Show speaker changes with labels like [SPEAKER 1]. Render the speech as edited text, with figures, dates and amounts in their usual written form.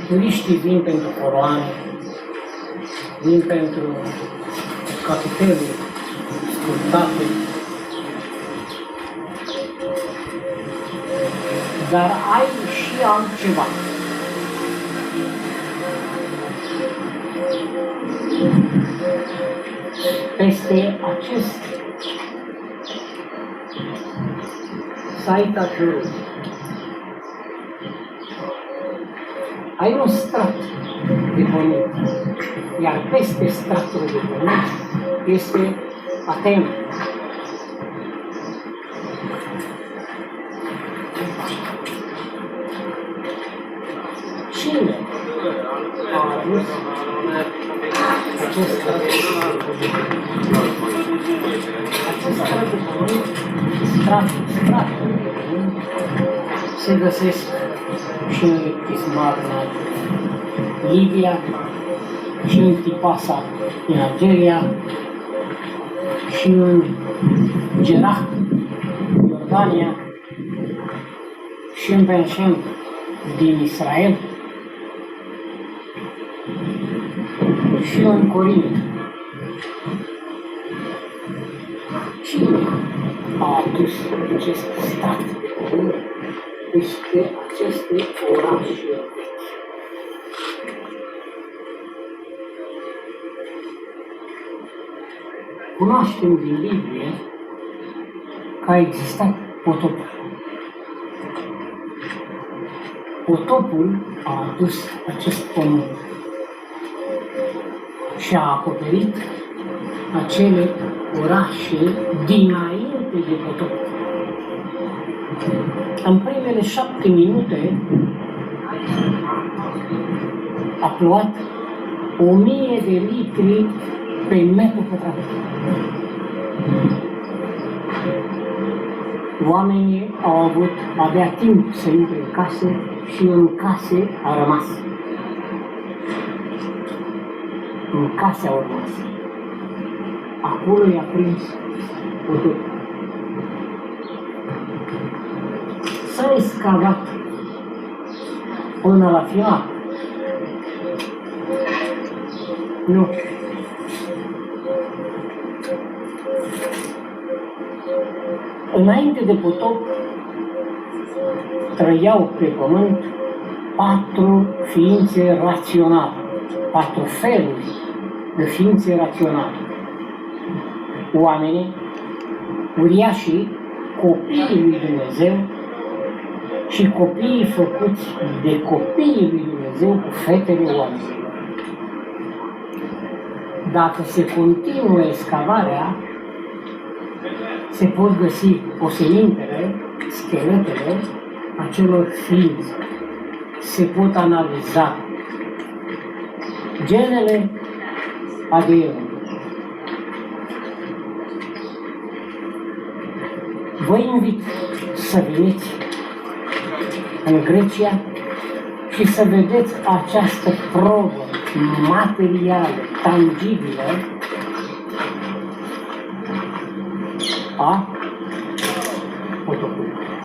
[SPEAKER 1] Turiștii vin pentru coroane, vin pentru capitelul sculptate, dar ai și altceva. Peste acest site acolo ai un strat de pământ, iar peste stratul de pământ este Atena. Cine a adus acest strat de pământ? Stratul de pământ se găsesc și în Ismarna, Libia, și în Tipasa, din Algeria, și în Gerah, Iordania, și în Benșem, din Israel, și în Corint. Cine a adus acest stat de pământ peste aceste orașe? Cunoaștem din Biblie că a existat potopul. Potopul a adus acest pământ și a acoperit acele orașe dinainte de potop. În primele 7 minute a plouat 1000 de litri pe metru pătrat. Oamenii au avut abia timp să intre în case și în case a rămas. În case au rămas. Acolo i-a prins potopul. S-a escavat până la final. Nu. Înainte de potop trăiau pe pământ 4 ființe raționale, 4 feluri de ființe raționale. Oamenii, uriașii, copiii lui Dumnezeu și copiii făcuți de copiii lui Dumnezeu cu fetele oamenilor. Dacă se continuă excavarea, se pot găsi osemintele, scheletele acelor ființe. Se pot analiza genele ADN. Vă invit să veniți în Grecia și să vedeți această probă materială, tangibilă a potopului.